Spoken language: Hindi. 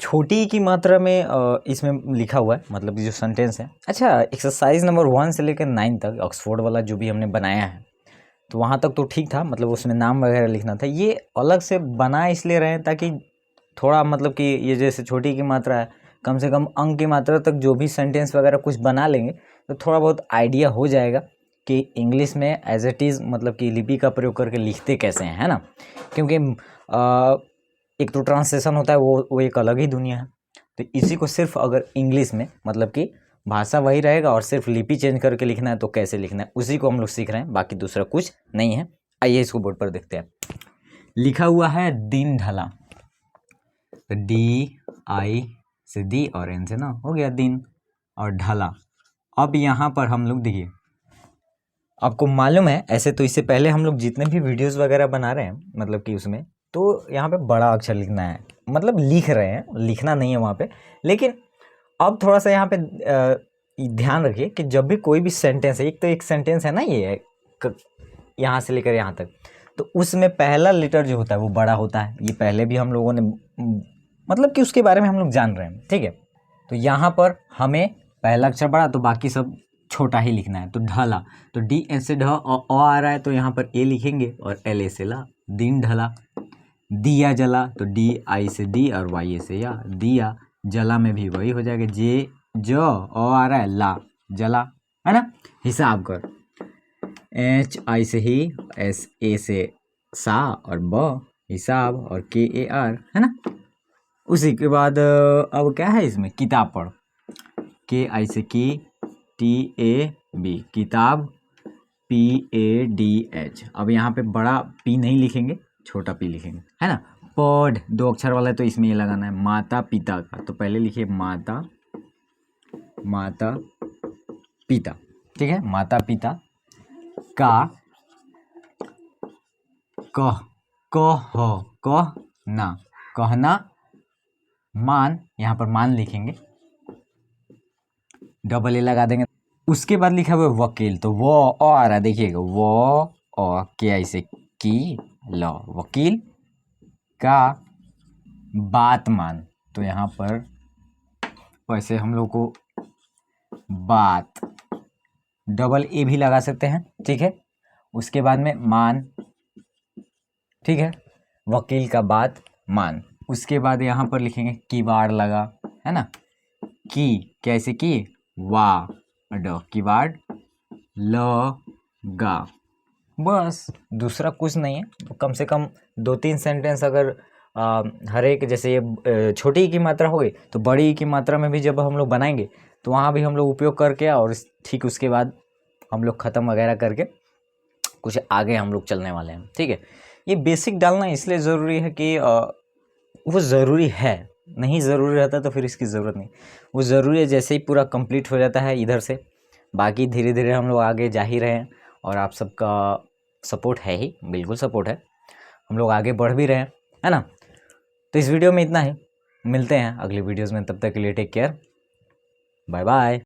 छोटी की मात्रा में इसमें लिखा हुआ है, मतलब जो सेंटेंस है। अच्छा, एक्सरसाइज नंबर 1 से लेकर 9 तक ऑक्सफोर्ड वाला जो भी हमने बनाया है, तो वहाँ तक तो ठीक था, मतलब उसमें नाम वगैरह लिखना था। ये अलग से बना इसलिए रहे ताकि थोड़ा, मतलब कि ये जैसे छोटी की मात्रा है, कम से कम अंक की मात्रा तक जो भी सेंटेंस वगैरह कुछ बना लेंगे तो थोड़ा बहुत आइडिया हो जाएगा कि इंग्लिश में एज इट इज़, मतलब कि लिपि का प्रयोग करके लिखते कैसे हैं, है ना। क्योंकि एक तो ट्रांसलेशन होता है, वो एक अलग ही दुनिया है। तो इसी को सिर्फ अगर इंग्लिश में, मतलब कि भाषा वही रहेगा और सिर्फ लिपि चेंज करके लिखना है तो कैसे लिखना है, उसी को हम लोग सीख रहे हैं, बाकी दूसरा कुछ नहीं है। आइए इसको बोर्ड पर देखते हैं। लिखा हुआ है दिन ढला, तो डी आई से दी और एन से ना हो गया दिन, और ढला। अब यहाँ पर हम लोग देखिए, आपको मालूम है ऐसे तो इससे पहले हम लोग जितने भी वीडियोस वगैरह बना रहे हैं, मतलब कि उसमें तो यहाँ पे बड़ा अक्षर लिखना है, मतलब लिख रहे हैं, लिखना नहीं है वहाँ पे। लेकिन अब थोड़ा सा यहाँ पे ध्यान रखिए कि जब भी कोई भी सेंटेंस है, एक तो एक सेंटेंस है ना, ये यहाँ से लेकर यहाँ तक, तो उसमें पहला लेटर जो होता है वो बड़ा होता है। ये पहले भी हम लोगों ने, मतलब कि उसके बारे में हम लोग जान रहे हैं, ठीक है। तो यहाँ पर हमें पहला अक्षर बड़ा, तो बाकी सब छोटा ही लिखना है। तो ढला, तो डी एन से ढ और आ रहा है, तो यहाँ पर ए लिखेंगे और एल ए से ला, दिन ढला। दिया जला, तो डी आई से डी और वाई ए से या, दिया। जला में भी वही हो जाएगा, जे जो आ रहा है, ला, जला, है ना। हिसाब कर, एच आई से ही, एस ए से सा और ब, हिसाब, और के ए आर, है ना। उसी के बाद अब क्या है इसमें, किताब पढ़, के आई से की, टी ए बी, किताब, पी ए डी एच। अब यहाँ पे बड़ा पी नहीं लिखेंगे, छोटा पी लिखेंगे, है ना। पढ़ 2 अक्षर वाला है तो इसमें ये लगाना है, माता पिता का, तो पहले लिखिए माता, माता पिता, ठीक है। माता पिता का, कह, कहना, कहना, मान, यहाँ पर मान लिखेंगे, डबल ए लगा देंगे। उसके बाद लिखा हुआ है वकील, तो वो आ रहा है, देखिएगा, वो के आई से की, ल, वकील का, बात मान, तो यहाँ पर वैसे हम लोग को बात, डबल ए भी लगा सकते हैं, ठीक है। उसके बाद में मान, ठीक है, वकील का बात मान। उसके बाद यहाँ पर लिखेंगे किवाड़ लगा, है ना, की कैसे की, वा, ड, किवाड़ लगा। बस, दूसरा कुछ नहीं है। तो कम से कम 2-3 सेंटेंस अगर हर एक, जैसे ये छोटी की मात्रा हो गई, तो बड़ी की मात्रा में भी जब हम लोग बनाएंगे तो वहाँ भी हम लोग उपयोग करके, और ठीक उसके बाद हम लोग ख़त्म वगैरह करके कुछ आगे हम लोग चलने वाले हैं, ठीक है। ये बेसिक डालना इसलिए ज़रूरी है कि वो ज़रूरी है, नहीं ज़रूरी रहता तो फिर इसकी ज़रूरत नहीं। वो ज़रूरी है, जैसे ही पूरा कंप्लीट हो जाता है इधर से, बाकी धीरे धीरे हम लोग आगे जा ही रहे हैं, और आप सबका सपोर्ट है ही, बिल्कुल सपोर्ट है, हम लोग आगे बढ़ भी रहे हैं, है ना। तो इस वीडियो में इतना ही, मिलते हैं अगली वीडियोज़ में, तब तक के लिए टेक केयर, बाय बाय।